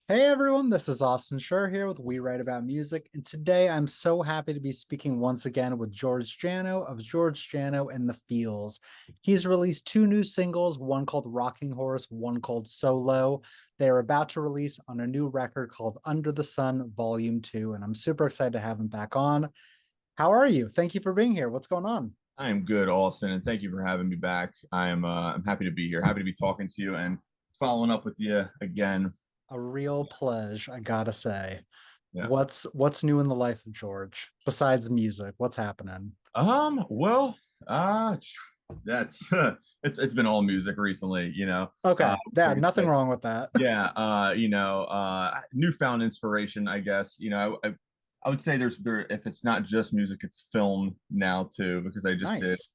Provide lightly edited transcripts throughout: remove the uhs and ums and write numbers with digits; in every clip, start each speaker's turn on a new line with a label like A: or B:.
A: Hey everyone, this is Austin Schur here with We Write About Music, and today I'm so happy to be speaking once again with George Jano of George Jano and The Feels. He's released two new singles, one called Rocking Horse, one called Solo. They are about to release on a new record called Under the Sun Volume 2, and I'm super excited to have him back on. How are you? Thank you for being here. What's going on?
B: I am good, Austin, and thank you for having me back. I'm happy to be here, happy to be talking to you and following up with you again.
A: A real pleasure, I gotta say.
B: Yeah.
A: What's new in the life of George besides music? What's happening?
B: Well, that's it's been all music recently, you know.
A: Okay,
B: So I
A: yeah,
B: could
A: nothing
B: say,
A: wrong with that.
B: yeah, newfound inspiration, I guess. I would say there if it's not just music, it's film now too, because I just did
A: Nice.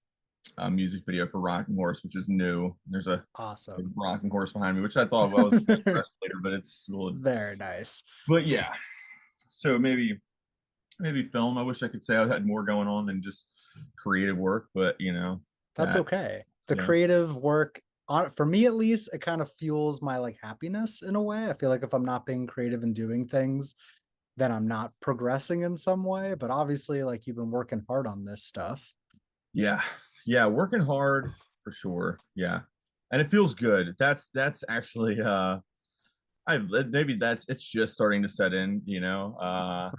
B: a music video for Rocking Horse, which is new. There's a big
A: Awesome.
B: rocking horse behind me, which I thought well, I was going to address later, but it's well,
A: Very nice.
B: but yeah. So maybe film. I wish I could say I had more going on than just creative work, but
A: That's
B: that
A: okay. The
B: yeah
A: creative work, for me at least, it kind of fuels my like happiness in a way. I feel like if I'm not being creative and doing things, then I'm not progressing in some way. But obviously, like you've been working hard on this stuff.
B: yeah yeah working hard for sure. Yeah, and it feels good. That's actually I maybe that's it's just starting to set in.
A: Right.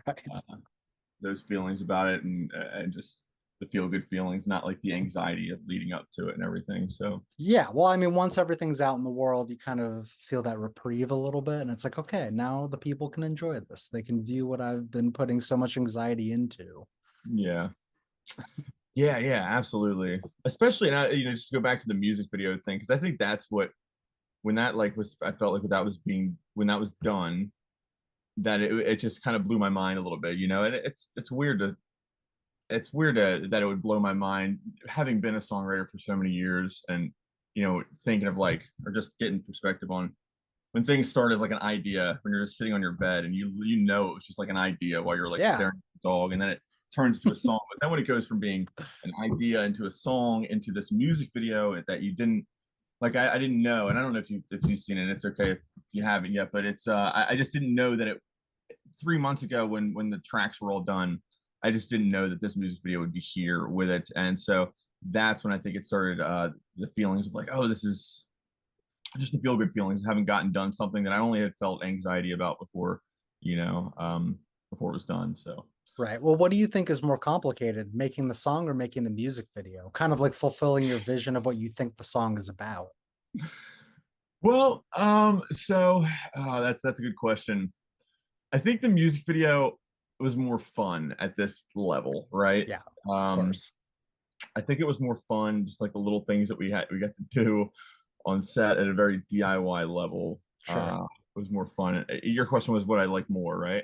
B: Those feelings about it and just the feel good feelings, not like the anxiety of leading up to it and everything. So
A: Yeah. Well, I mean, once everything's out in the world, you kind of feel that reprieve a little bit. And it's like, okay, now the people can enjoy this. They can view what I've been putting so much anxiety into.
B: yeah. Yeah, absolutely. Especially, and just to go back to the music video thing, because I think that's what when that like was, I felt like when that was done, that it just kind of blew my mind a little bit, and it's weird that it would blow my mind, having been a songwriter for so many years, and thinking of like or just getting perspective on when things start as like an idea when you're just sitting on your bed and it was just like an idea while you're like
A: Yeah.
B: staring at the dog, and then it turns to a song. But then when it goes from being an idea into a song into this music video that you didn't like, I didn't know, and I don't know if you've seen it. It's okay if you haven't yet, but it's I just didn't know that it 3 months ago when the tracks were all done. I just didn't know that this music video would be here with it, and so that's when I think it started, the feelings of like, oh, this is just the feel good feelings of having gotten done something that I only had felt anxiety about before, before it was done. So,
A: Right. Well, what do you think is more complicated, making the song or making the music video? Kind of like fulfilling your vision of what you think the song is about.
B: well, that's a good question. I think the music video was more fun at this level, right?
A: Yeah, of
B: Um,
A: course.
B: I think it was more fun, just like the little things that we got to do on set at a very DIY level.
A: Sure.
B: Was more fun. Your question was what I like more, right?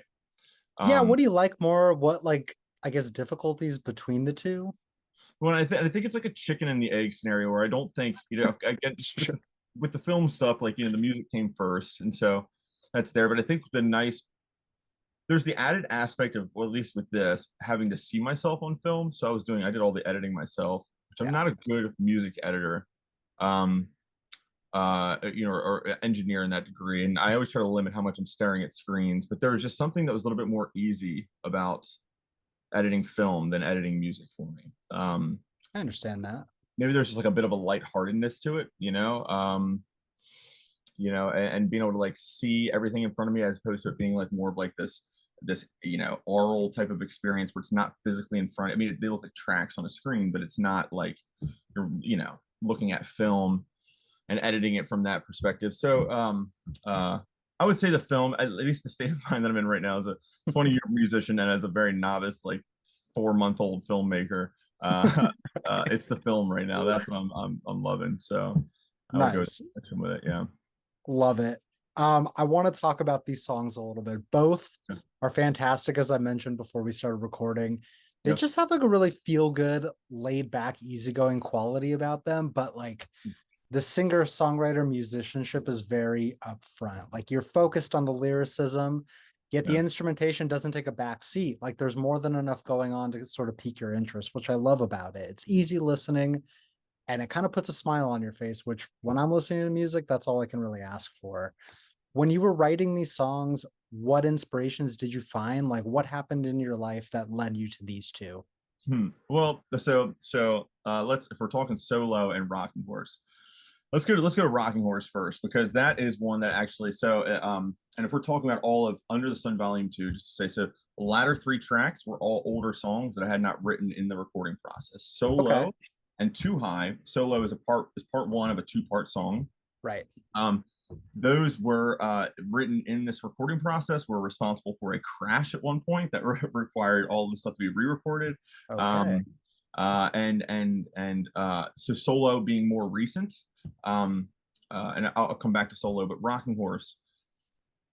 A: Yeah,
B: Um,
A: what do you like more? What like I guess difficulties between the two?
B: I think it's like a chicken and the egg scenario where I don't think, I get
A: Sure.
B: with the film stuff, like, the music came first, and so that's there. But I think there's the added aspect of, well, at least with this, having to see myself on film. So I did all the editing myself, which I'm
A: Yeah.
B: not a good music editor, um, or engineer in that degree. And I always try to limit how much I'm staring at screens. But there was just something that was a little bit more easy about editing film than editing music for me.
A: I understand that.
B: Maybe there's just like a bit of a lightheartedness to it, and being able to like see everything in front of me as opposed to it being like more of like this oral type of experience where it's not physically in front. I mean, they look like tracks on a screen, but it's not like you're looking at film and editing it from that perspective. So I would say the film, at least the state of mind that I'm in right now, as a 20-year musician and as a very novice, like 4-month-old filmmaker, it's the film right now. That's what I'm loving. So I would go
A: Nice.
B: with it. Yeah.
A: Love it. I want to talk about these songs a little bit. Both are fantastic, as I mentioned before we started recording. They
B: Yep.
A: just have like a really feel good, laid back, easygoing quality about them. But like the singer songwriter musicianship is very upfront. Like you're focused on the lyricism, yet the
B: Yeah.
A: instrumentation doesn't take a back seat. Like there's more than enough going on to sort of pique your interest, which I love about it. It's easy listening and it kind of puts a smile on your face, which when I'm listening to music, that's all I can really ask for. When you were writing these songs, what inspirations did you find? Like, what happened in your life that led you to these two?
B: Well, let's, if we're talking solo and Rocking Horse, let's go to Rocking Horse first, because that is one that actually, and if we're talking about all of Under the Sun Volume 2, just to say, so the latter three tracks were all older songs that I had not written in the recording process.
A: Okay.
B: Solo and Too High. Solo is part one of a two-part song.
A: Right.
B: Um, those were written in this recording process, were responsible for a crash at one point that required all of the stuff to be re-recorded.
A: Okay.
B: Um, so Solo being more recent, and I'll come back to Solo, but Rocking Horse.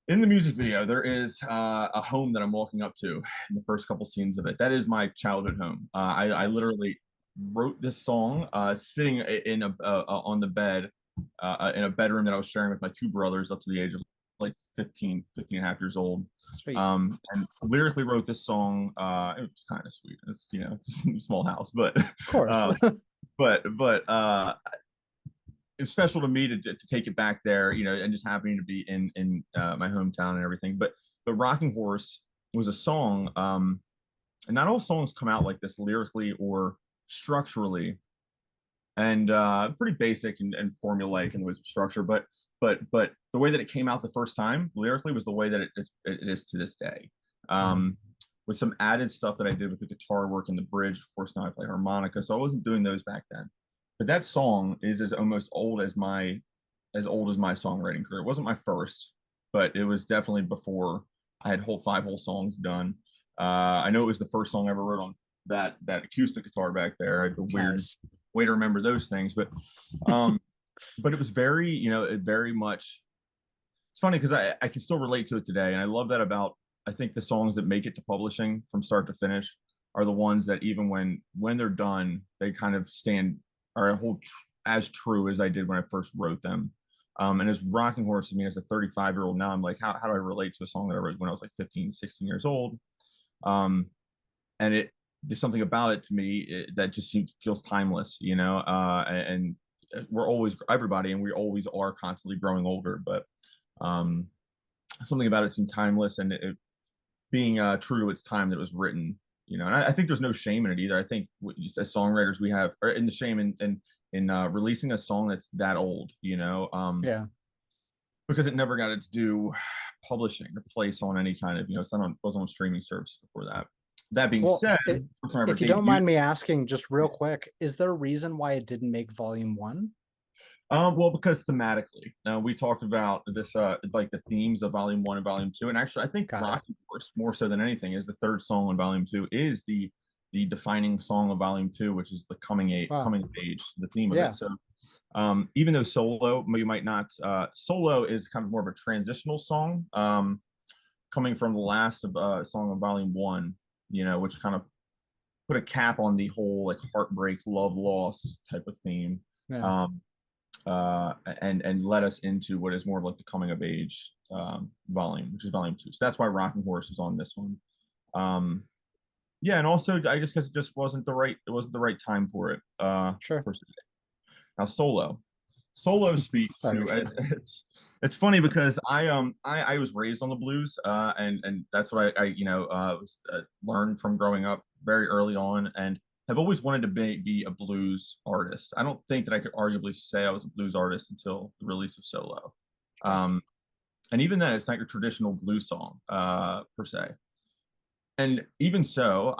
B: In the music video, there is a home that I'm walking up to in the first couple scenes of it. That is my childhood home. I
A: Nice.
B: literally wrote this song sitting in a on the bed in a bedroom that I was sharing with my two brothers up to the age of like 15 and a half years old.
A: Sweet.
B: And lyrically wrote this song. It was kind of sweet. It's, it's a small house, but
A: Of course.
B: uh, but it's special to me to take it back there, and just happening to be in my hometown and everything. But Rocking Horse was a song, and not all songs come out like this lyrically or structurally, and pretty basic and formulaic in the ways of structure. But the way that it came out the first time lyrically was the way that it is to this day.
A: Mhm.
B: Um, with some added stuff that I did with the guitar work and the bridge. Of course, now I play harmonica, so I wasn't doing those back then. But that song is as almost old as as old as my songwriting career. It wasn't my first, but it was definitely before I had five whole songs done. I know it was the first song I ever wrote on that acoustic guitar back there. I had a weird
A: Nice.
B: way to remember those things, um, but it was very, it very much. It's funny because I can still relate to it today, and I love that about. I think the songs that make it to publishing from start to finish are the ones that even when they're done, they kind of stand are a whole as true as I did when I first wrote them. And as Rocking Horse, I mean, as a 35-year-old now, I'm like, how do I relate to a song that I wrote when I was like 15, 16 years old? Um, and there's something about it to me that just feels timeless, and we're always everybody, and we always are constantly growing older, but um, something about it seemed timeless, and it being true to its time that it was written, and I think there's no shame in it either. I think as songwriters we have, or in the shame in releasing a song that's that old,
A: Yeah.
B: because it never got its due publishing or place on any kind of, it's not on, wasn't on streaming service before that. That being
A: Well,
B: said, first time I ever
A: if you don't
B: debuted.
A: mind me asking, just real quick, is there a reason why it didn't make volume one?
B: Well, because thematically, we talked about this, like the themes of Volume One and Volume Two, and actually, I think
A: Got it.
B: "Rocking Horse" more so than anything is the third song on Volume Two is the defining song of Volume Two, which is the
A: Wow.
B: coming of age, the theme of
A: Yeah.
B: it. So, even though Solo, you might not, Solo is kind of more of a transitional song, coming from the last song of Volume One, which kind of put a cap on the whole like heartbreak, love, loss type of theme.
A: Yeah.
B: Um, and led us into what is more of like the coming of age volume, which is volume two. So that's why Rocking Horse is on this one. Um, yeah, and also I just guess it wasn't the right time for it.
A: Sure.
B: Now Solo speaks
A: Sorry to
B: to
A: hear.
B: it's funny because I was raised on the blues, and that's what I was learned from growing up very early on, and have always wanted to be a blues artist. I don't think that I could arguably say I was a blues artist until the release of Solo.
A: Sure.
B: Um, and even then, it's not your traditional blues song per se. And even so,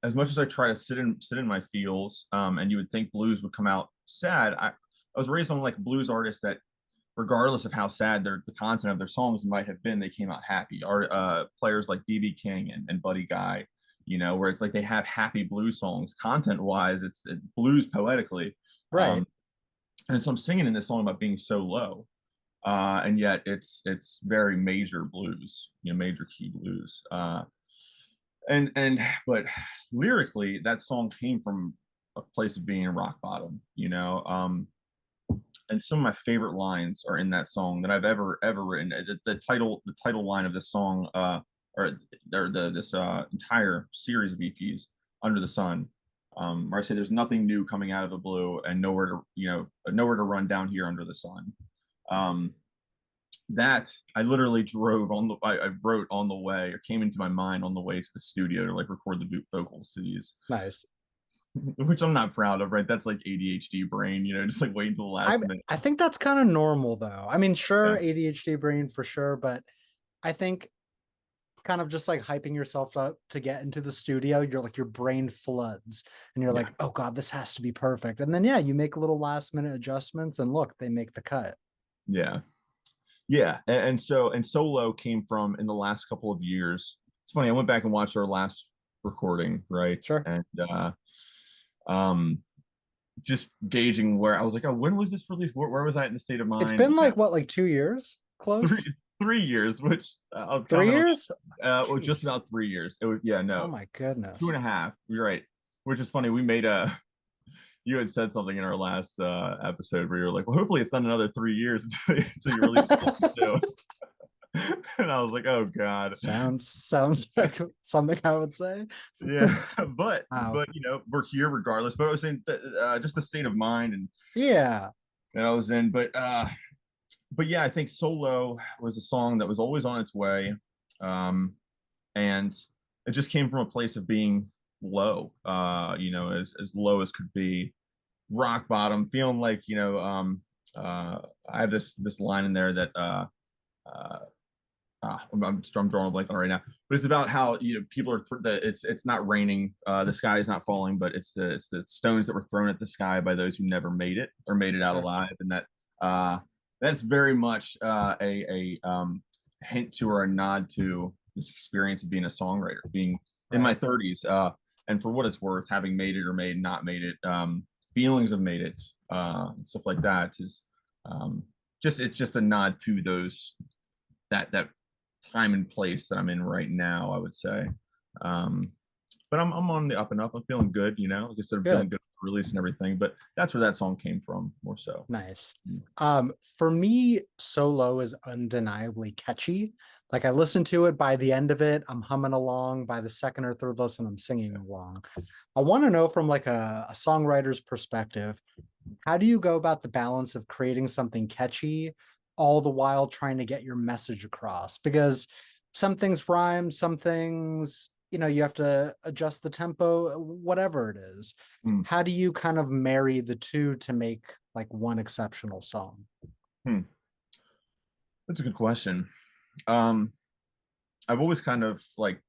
B: as much as I try to sit in my feels, and you would think blues would come out sad. I was raised on like blues artists that, regardless of how sad the content of their songs might have been, they came out happy. Art players like BB King and Buddy Guy, where it's like they have happy blues songs. Content wise, it's blues poetically,
A: Right.
B: and so I'm singing in this song about being so low, and yet it's very major blues, major key blues. And but lyrically, that song came from a place of being rock bottom, and some of my favorite lines are in that song that I've ever written. The title line of this song, or this entire series of EPs, Under the Sun, where I say there's nothing new coming out of the blue, and nowhere to run down here under the sun. Um, that I literally drove on the I wrote on the way or came into my mind on the way to the studio to like record the boot vocals to these,
A: Nice.
B: which I'm not proud of, right? That's like ADHD brain, just like waiting till the
A: I
B: last minute.
A: I think that's kind of normal though. I mean, sure,
B: Yeah.
A: ADHD brain for sure, but I think kind of just like hyping yourself up to get into the studio, you're like your brain floods and you're
B: Yeah.
A: like, oh God, this has to be perfect. And then yeah, you make little last minute adjustments and look, they make the cut.
B: Yeah. Yeah. And solo came from in the last couple of years. It's funny, I went back and watched our last recording, right?
A: Sure.
B: And um just gauging where I was like, oh, when was this released? Where was I in the state of
A: It's
B: mind?
A: been like what, like 2 years
B: three
A: close?
B: 3 years, which I'll
A: Three
B: comment on
A: years?
B: that. Well, just
A: Jeez.
B: about 3 years. It was, yeah,
A: Oh
B: no,
A: my
B: two
A: goodness.
B: and a half. You're right. Which is funny. We made a you had said something in our last episode where you were like, well, hopefully it's not another 3 years until you release something too. And I was like, oh God.
A: Sounds like something I would say.
B: Yeah.
A: Wow.
B: But we're here regardless. But I was saying that, just the state of mind and
A: Yeah.
B: that I was in. But yeah, I think Solo was a song that was always on its way. And it just came from a place of being low, as low as could be, rock bottom, feeling like, I have this line in there that uh, I'm drawing a blank on it right now, but it's about how people are it's not raining, the sky is not falling, but it's the stones that were thrown at the sky by those who never made it or made it out
A: Sure.
B: alive, and that's very much a hint to or a nod to this experience of being a songwriter, being in my
A: Right.
B: 30s, and for what it's worth, having made it or made not made it, feelings of made it, and stuff like that is just it's just a nod to those that time and place that I'm in right now, I would say. Um, but I'm on the up and up. I'm feeling good, Like I said, I'm feeling
A: Good.
B: good for release and everything. But that's where that song came from, more so.
A: Nice. For me, Solo is undeniably catchy. Like I listen to it, by the end of it, I'm humming along. By the second or third listen, I'm singing along. I want to know from like a songwriter's perspective, how do you go about the balance of creating something catchy all the while trying to get your message across? Because some things rhyme, some things, you have to adjust the tempo, whatever it is.
B: Hmm.
A: How do you kind of marry the two to make like one exceptional song?
B: Hmm. That's a good question. Um, I've always kind of like,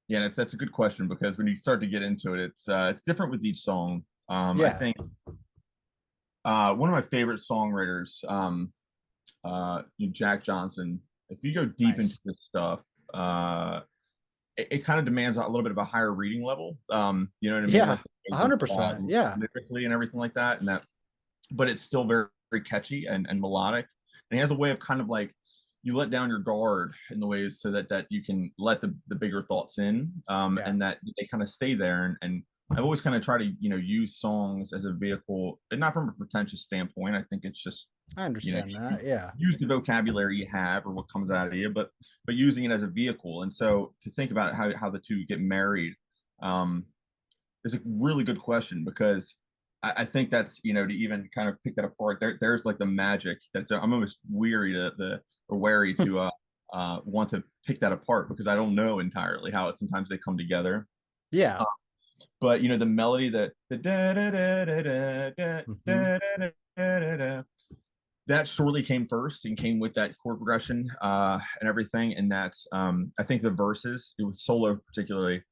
B: yeah, that's a good question because when you start to get into it, it's different with each song. I
A: Yeah,
B: think one of my favorite songwriters, Jack Johnson. If you go deep into
A: nice.
B: this stuff, it kind of demands a little bit of a higher reading level. You know what I mean?
A: Yeah,
B: Like it goes into
A: 100%. Yeah.
B: lyrically and everything like that, but it's still very, very catchy and melodic. And he has a way of kind of like you let down your guard in the ways so that you can let the bigger thoughts in,
A: Yeah,
B: and that they kind of stay there. And I've always kind of tried to use songs as a vehicle, and not from a pretentious standpoint. I think it's just
A: I understand that. Yeah.
B: use the vocabulary you have or what comes out of you, but using it as a vehicle. And so to think about how the two get married, um, is a really good question because I think that's to even kind of pick that apart. There's like the magic that's I'm almost weary to the or wary to want to pick that apart because I don't know entirely how it sometimes they come together.
A: Yeah.
B: But the melody, the da da da da da da
A: Hmm.
B: da da da da, that surely came first and came with that chord progression, and everything. And that's I think the verses with solo particularly,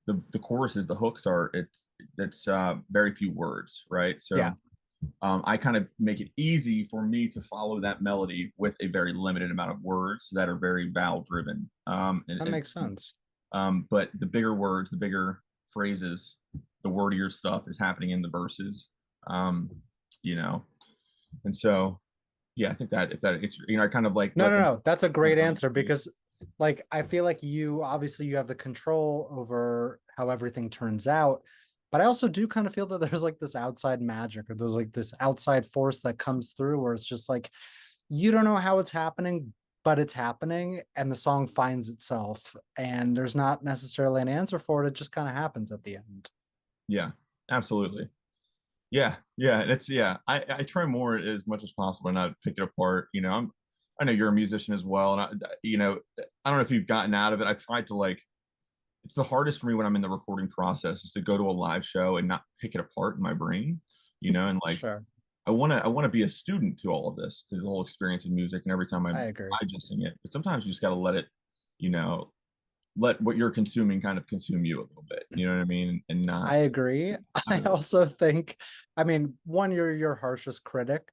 B: the choruses, the hooks are it's very few words, right?
A: Yeah.
B: So I kind of make it easy for me to follow that melody with a very limited amount of words that are very vowel driven.
A: That makes sense.
B: But the bigger words, the bigger phrases, the wordier stuff is happening in the verses. Um, you know, and so yeah, I think that if that it's I kind of like
A: No,
B: let
A: no,
B: them
A: no. That's a great
B: come
A: answer
B: to me.
A: because like I feel like you obviously you have the control over how everything turns out. But I also do kind of feel that there's like this outside magic or there's like this outside force that comes through where it's just like you don't know how it's happening, but it's happening and the song finds itself and there's not necessarily an answer for it. It just kind of happens at the end.
B: Yeah, absolutely. Yeah, yeah, it's yeah. I try more as much as possible and not pick it apart. I know you're a musician as well, and I don't know if you've gotten out of it. I've tried to like. It's the hardest for me when I'm in the recording process is to go to a live show and not pick it apart in my brain, and like
A: Sure.
B: I want to be a student to all of this, to the whole experience of music, and every time
A: I
B: I'm
A: agree.
B: digesting it. But sometimes you just got to let it, you know, let what you're consuming kind of consume you a little bit. You know what I mean? And
A: I
B: not
A: agree.
B: out
A: I
B: of it.
A: also think, I mean, one, you're your harshest critic,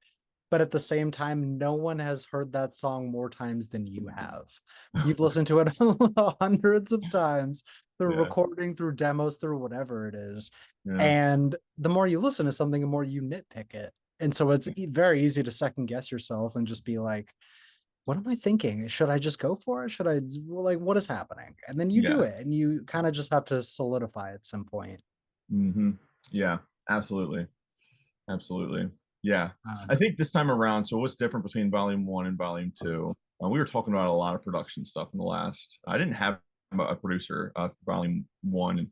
A: but at the same time, no one has heard that song more times than you have. You've listened to it hundreds of times through
B: Yeah,
A: recording, through demos, through whatever it is.
B: yeah,
A: And the more you listen to something, the more you nitpick it. And so it's very easy to second guess yourself and just be like, what am I thinking? Should I just go for it? Should I, like, what is happening? And then you do
B: yeah.
A: it and you kind of just have to solidify at some point.
B: hmm Yeah, absolutely. Absolutely. Yeah. I
A: Um,
B: think this time around, so what's different between volume one and volume two? We were talking about a lot of production stuff in the last. I didn't have a producer for volume one and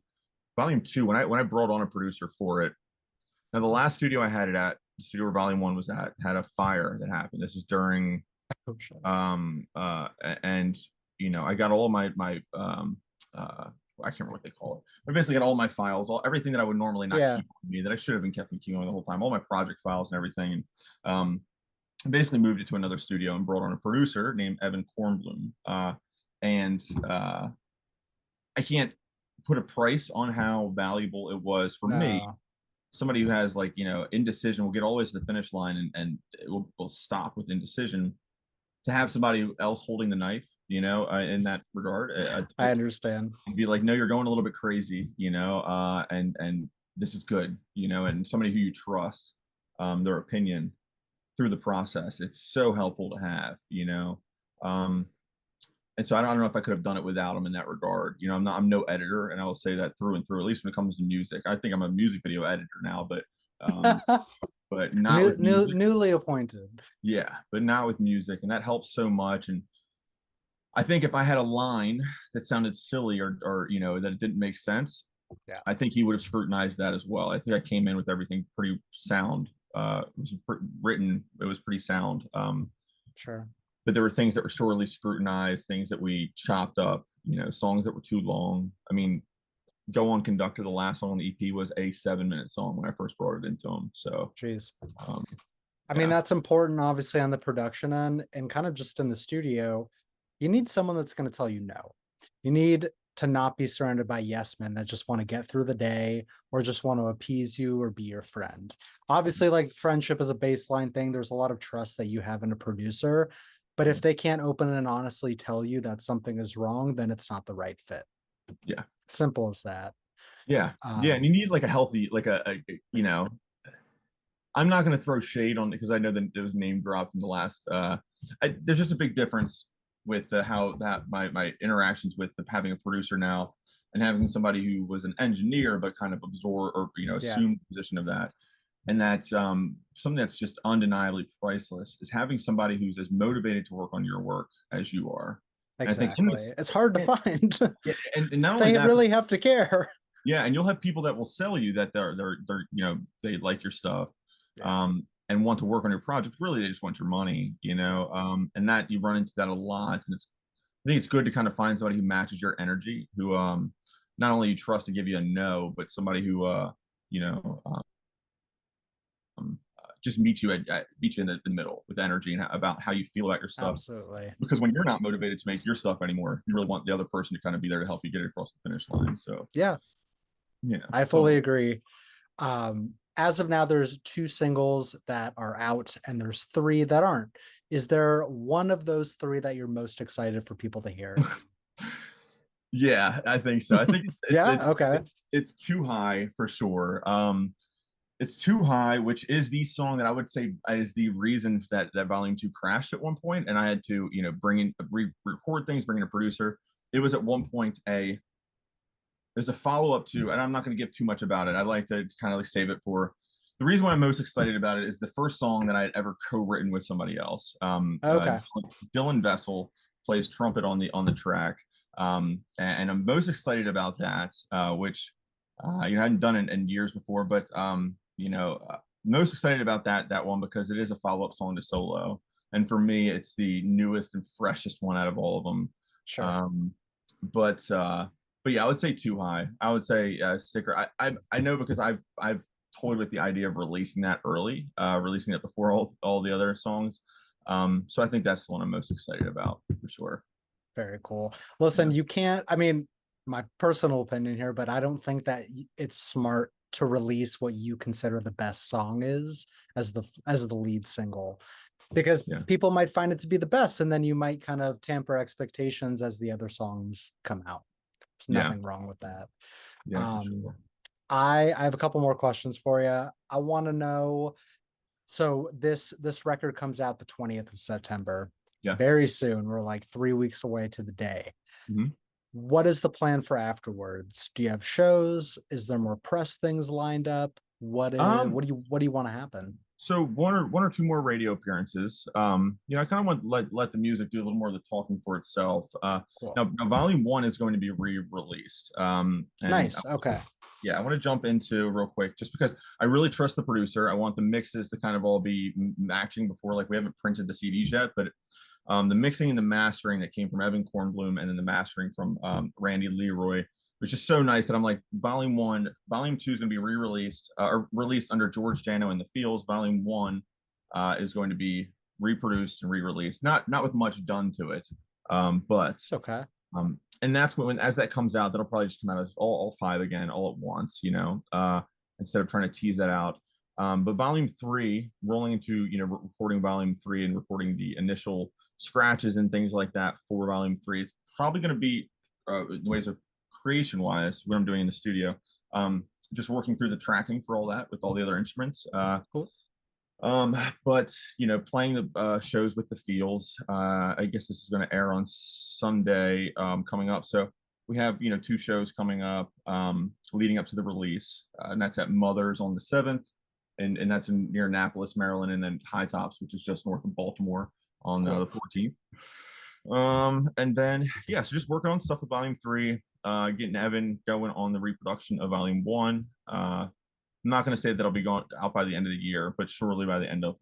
B: volume two. When I brought on a producer for it, now the last studio I had it at, the studio where volume one was at, had a fire that happened. This is during
A: oh, shit.
B: and I got all my I can't remember what they call it. I basically got all my files, everything that I would normally not
A: Yeah.
B: keep on me that I should have been kept keeping on the whole time, all my project files and everything. And I basically moved it to another studio and brought on a producer named Evan Kornblum. And I can't put a price on how valuable it was for me.
A: No,
B: Somebody who has like, indecision will get all the way to the finish line and it will stop with indecision to have somebody else holding the knife, in that regard,
A: I understand.
B: and be like, no, you're going a little bit crazy, and this is good, and somebody who you trust, their opinion through the process. It's so helpful to have, Um, and so I don't know if I could have done it without them in that regard. I'm no editor, and I will say that through and through. At least when it comes to music, I think I'm a music video editor now, but not with music.
A: Newly appointed.
B: Yeah, but not with music, and that helps so much. And I think if I had a line that sounded silly or that it didn't make sense,
A: Yeah,
B: I think he would have scrutinized that as well. I think I came in with everything pretty sound. It was written. It was pretty sound.
A: sure.
B: But there were things that were sorely scrutinized, things that we chopped up. Songs that were too long. I mean, "Go On Conductor," the last song on the EP, was a 7-minute song when I first brought it into him. So,
A: Jeez.
B: um,
A: I mean,
B: yeah,
A: that's important, obviously, on the production end and kind of just in the studio. You need someone that's going to tell you no. You need to not be surrounded by yes men that just want to get through the day or just want to appease you or be your friend. Obviously, like friendship is a baseline thing. There's a lot of trust that you have in a producer. But if they can't open and honestly tell you that something is wrong, then it's not the right fit.
B: yeah,
A: Simple as that.
B: yeah, yeah. And
A: Um,
B: you need like a healthy, like I'm not going to throw shade on it because I know that it was name dropped in the last. There's just a big difference with how that my interactions with having a producer now and having somebody who was an engineer but kind of absorb or
A: yeah,
B: assumed the position of that. And that's something that's just undeniably priceless is having somebody who's as motivated to work on your work as you are. And I think in
A: exactly.
B: this,
A: It's hard to find.
B: yeah, and not only
A: They
B: that, but
A: really have to care.
B: yeah, and you'll have people that will sell you that they're they like your stuff,
A: Yeah,
B: and want to work on your project. Really, they just want your money,
A: yeah,
B: and that you run into that a lot. And I think it's good to kind of find somebody who matches your energy, who not only you trust to give you a no, but somebody who you know just meet you in the middle with energy and about how you feel about your stuff.
A: absolutely.
B: Because when you're not motivated to make your stuff anymore, you really want the other person to kind of be there to help you get it across the finish line. So
A: Yeah,
B: yeah,
A: I fully
B: totally.
A: agree. As of now, there's two singles that are out and there's three that aren't. Is there one of those three that you're most excited for people to hear?
B: Yeah, I think so. I think it's
A: Yeah,
B: it's
A: okay.
B: it's it's too high for sure. It's too high, which is the song that I would say is the reason that volume two crashed at one point, and I had to bring in record things, bring in a producer. It was at one point there's a follow up to, and I'm not going to give too much about it. I'd like to kind of like save it for the reason why I'm most excited about it is the first song that I had ever co-written with somebody else.
A: Okay.
B: Dylan Vessel plays trumpet on the track, and I'm most excited about that, which I hadn't done it in years before, but most excited about that one because it is a follow up song to Solo. and for me, it's the newest and freshest one out of all of them.
A: Sure.
B: Um, but yeah, I would say Too High. I would say Sticker. I know because I've toyed with the idea of releasing that early, releasing it before all the other songs. So I think that's the one I'm most excited about for sure.
A: Very cool. Listen,
B: Yeah.
A: you can't, I mean, my personal opinion here, but I don't think that it's smart to release what you consider the best song is as the lead single, because
B: Yeah.
A: people might find it to be the best, and then you might kind of tamper expectations as the other songs come out. There's
B: Yeah.
A: nothing wrong with that.
B: Yeah, for
A: Um,
B: sure.
A: I have a couple more questions for you. I want to know, so this record comes out the 20th of September.
B: Yeah.
A: Very soon. We're like 3 weeks away to the day.
B: Mhm.
A: What is the plan for afterwards? Do you have shows? Is there more press things lined up?
B: Um,
A: What do you want to happen?
B: so one or two more radio appearances. I kind of want to let the music do a little more of the talking for itself.
A: Cool.
B: Now Volume One is going to be re-released. And
A: Nice. Okay.
B: yeah, I want to jump into real quick just because I really trust the producer. I want the mixes to kind of all be matching before, like we haven't printed the CDs yet, but the mixing and the mastering that came from Evan Kornblum and then the mastering from Randy Leroy was just so nice that I'm like, Volume One, Volume Two is going to be re-released or released under George Jano and the Feels. Volume One is going to be reproduced and re-released, not with much done to it, but
A: It's okay.
B: and that's when as that comes out, that'll probably just come out as all five again all at once, instead of trying to tease that out. But volume three, rolling into recording volume three and recording the initial scratches and things like that for volume three, it's probably going to be ways of creation wise what I'm doing in the studio. Just working through the tracking for all that with all the other instruments.
A: Cool.
B: But playing the shows with the Feels. I guess this is going to air on Sunday coming up. So we have two shows coming up leading up to the release, and that's at Mother's on the 7th, and that's in near Annapolis, Maryland, and then High Tops, which is just north of Baltimore, on
A: Cool.
B: the 14th. And then yeah, so just working on stuff with Volume Three, getting Evan going on the reproduction of Volume One. I'm not going to say that I'll be going out by the end of the year, but surely by the end of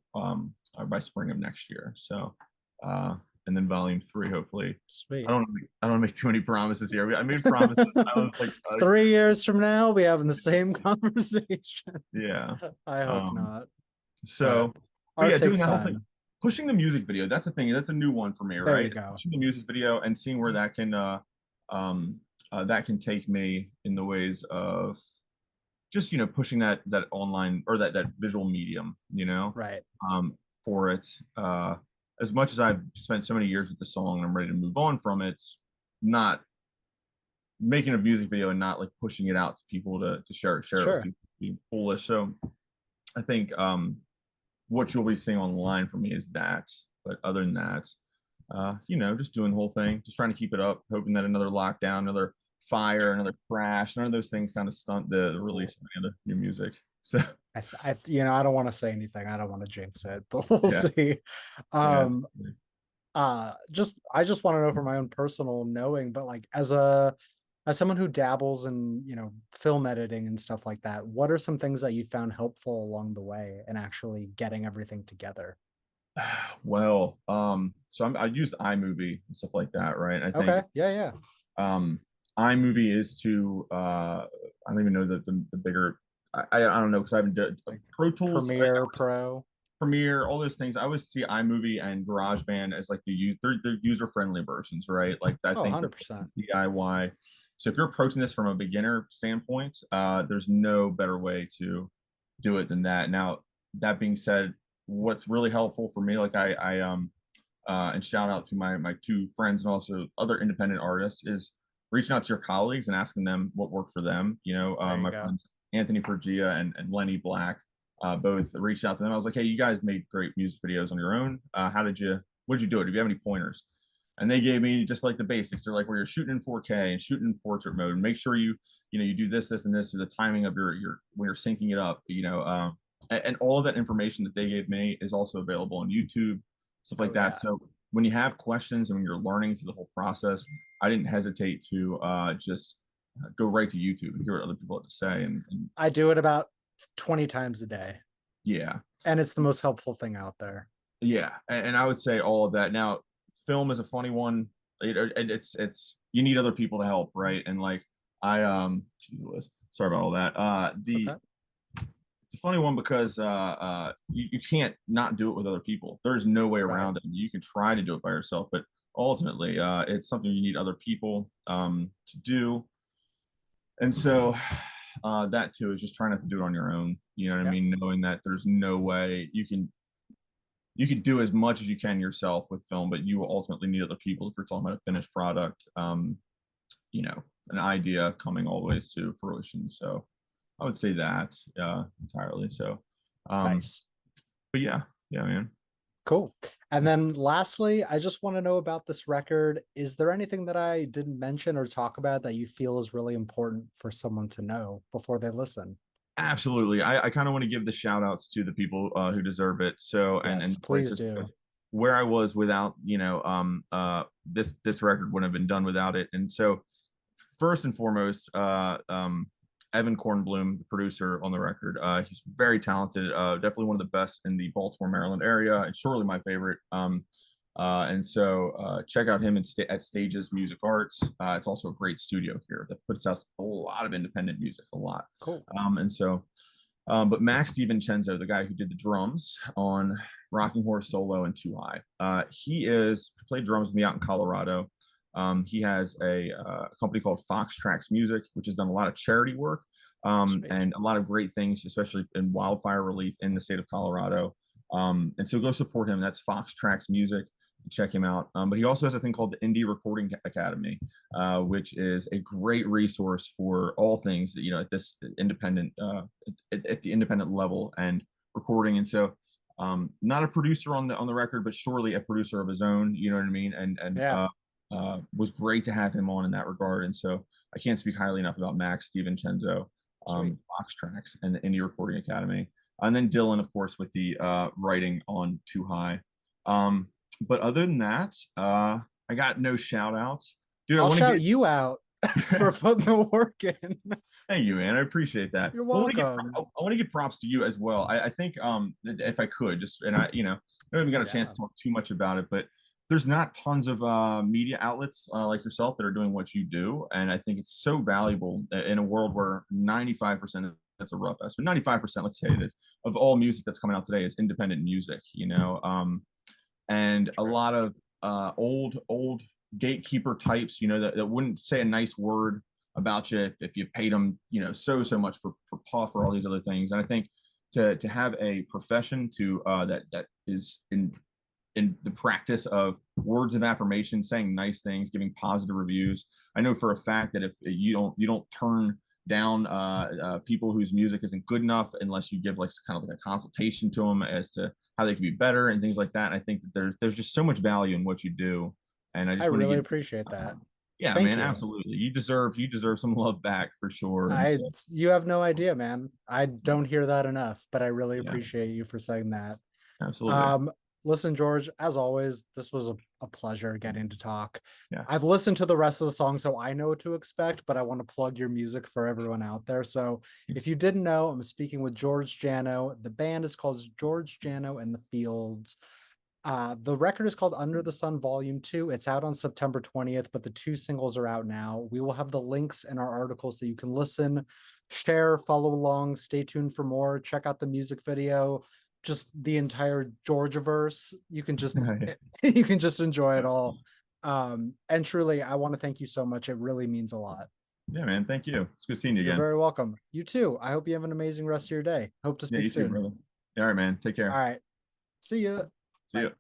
B: by spring of next year. So, and then volume three, hopefully.
A: Sweet.
B: I don't make too many promises here. I made promises. I was like,
A: 3 years from now, we'll be having the same conversation.
B: yeah.
A: I hope
B: Um,
A: not. But
B: so, but
A: art
B: yeah, doing
A: takes
B: that whole thing,
A: time.
B: pushing the music video. That's the thing. That's a new one for me,
A: There you
B: right?
A: go.
B: Pushing the music video and seeing where um, that can take me in the ways of just pushing that online or that visual medium
A: Right.
B: for it. As much as I've spent so many years with the song and I'm ready to move on from it, not making a music video and not like pushing it out to people to share it with
A: Sure.
B: people being foolish. So I think what you'll be seeing online from me is that. But other than that, just doing the whole thing, just trying to keep it up, hoping that another lockdown, another fire, another crash, none of those things kind of stunt the release of any other new music. So
A: I don't want to say anything. I don't want to jinx it, but we'll
B: yeah,
A: see.
B: yeah.
A: Um, I just want to know for my own personal knowing, but like as someone who dabbles in, film editing and stuff like that, what are some things that you found helpful along the way in actually getting everything together?
B: Well, so I used iMovie and stuff like that, right? I think
A: Okay. Yeah, yeah.
B: um, iMovie is to I don't even know the bigger. I don't know because I haven't done
A: Like
B: Pro Tools.
A: Premiere Pro.
B: Premiere, all those things. I always see iMovie and GarageBand as like they're user friendly versions, right? Like I
A: Oh,
B: think they're
A: 100%.
B: DIY. So if you're approaching this from a beginner standpoint, there's no better way to do it than that. Now, that being said, what's really helpful for me, like and shout out to my two friends and also other independent artists, is reaching out to your colleagues and asking them what worked for them.
A: There you
B: My
A: go.
B: friends Anthony Fergia and Lenny Black both reached out to them. I was like, hey, you guys made great music videos on your own. What did you do it? Do you have any pointers? And they gave me just like the basics. They're like, where you're shooting in 4K and shooting in portrait mode, and make sure you do this, and this, to the timing of your when you're syncing it up, and all of that information that they gave me is also available on YouTube, stuff
A: Oh
B: like that.
A: yeah.
B: So when you have questions and when you're learning through the whole process, I didn't hesitate to just go right to YouTube and hear what other people had to say. And
A: I do it about 20 times a day,
B: yeah,
A: and it's the most helpful thing out there.
B: Yeah, and I would say all of that. Now, film is a funny one. It's you need other people to help, right? And like geez Whiz, sorry about all that.
A: It's okay.
B: It's a funny one because you can't not do it with other people. There's no way
A: Right.
B: around it. You can try to do it by yourself, but ultimately, it's something you need other people to do. And so that too is just trying not to do it on your own. You know what I
A: Yeah.
B: mean? Knowing that there's no way you can do as much as you can yourself with film, but you will ultimately need other people if you're talking about a finished product. You know, an idea coming all the ways to fruition. So I would say that entirely. So, um,
A: Nice.
B: but yeah, yeah, man.
A: Cool. And then lastly, I just want to know about this record. Is there anything that I didn't mention or talk about that you feel is really important for someone to know before they listen?
B: Absolutely. I kind of want to give the shout outs to the people who deserve it. So and
A: Yes,
B: the
A: please
B: places
A: do.
B: where I was without, this record wouldn't have been done without it. And so first and foremost, Evan Kornblum, the producer on the record, he's very talented, definitely one of the best in the Baltimore, Maryland area, and surely my favorite. And so check out him at Stages Music Arts. It's also a great studio here that puts out a lot of independent music, a lot.
A: Cool.
B: And so, but Max DiVincenzo, the guy who did the drums on Rocking Horse Solo and Too High, he is played drums with me out in Colorado. He has a company called Fox Tracks Music, which has done a lot of charity work
A: Sweet.
B: and a lot of great things, especially in wildfire relief in the state of Colorado. And so go support him. That's Fox Tracks Music. Check him out. But he also has a thing called the Indie Recording Academy, which is a great resource for all things that, at this independent, at the independent level and recording. And so, not a producer on the record, but surely a producer of his own. You know what I mean?
A: Yeah,
B: Was great to have him on in that regard. And so I can't speak highly enough about Max DiVincenzo,
A: sweet.
B: Fox Tracks, and the Indie Recording Academy. And then Dylan, of course, with the writing on Too High. But other than that, I got no shout outs. Dude, I
A: I'll
B: want to
A: shout
B: get
A: you out for putting the work in.
B: thank you, man. I appreciate that.
A: You're
B: I want to get I
A: welcome.
B: want to give props to you as well. I think if I could just and I haven't got a chance
A: Yeah,
B: to talk too much about it, but there's not tons of media outlets like yourself that are doing what you do, and I think it's so valuable in a world where 95% that's a rough estimate, 95%, let's say it is, of all music that's coming out today is independent music, and a
A: true.
B: lot of old gatekeeper types, that wouldn't say a nice word about you if you paid them, so much for puff or all these other things. And I think to have a profession to that is in the practice of words of affirmation, saying nice things, giving positive reviews. I know for a fact that if you don't turn down people whose music isn't good enough unless you give like kind of like a consultation to them as to how they can be better and things like that. And I think that there's just so much value in what you do, and I
A: I
B: just want to
A: really
B: give.
A: appreciate that.
B: Yeah,
A: Thank
B: man,
A: you.
B: absolutely. You deserve some love back for sure. And so
A: You have no idea, man. I don't hear that enough, but I really
B: yeah,
A: appreciate you for saying that.
B: absolutely.
A: Um, Listen, George, as always, this was a pleasure getting to talk.
B: Yeah.
A: I've listened to the rest of the song, so I know what to expect, but I want to plug your music for everyone out there. So if you didn't know, I'm speaking with George Jano. The band is called George Jano and the Fields. The record is called Under the Sun Volume 2. It's out on September 20th, but the two singles are out now. We will have the links in our article so you can listen, share, follow along, stay tuned for more, check out the music video, just the entire Georgiaverse. You can just you can just enjoy it all. And truly, I want to thank you so much. It really means a lot.
B: Yeah, man. Thank you. It's good seeing you
A: You're
B: again.
A: very welcome. You too. I hope you have an amazing rest of your day. Hope to
B: Yeah,
A: speak
B: you too,
A: soon.
B: brother. All right, man. Take
A: All
B: care.
A: right. See ya.
B: See
A: Bye.
B: you.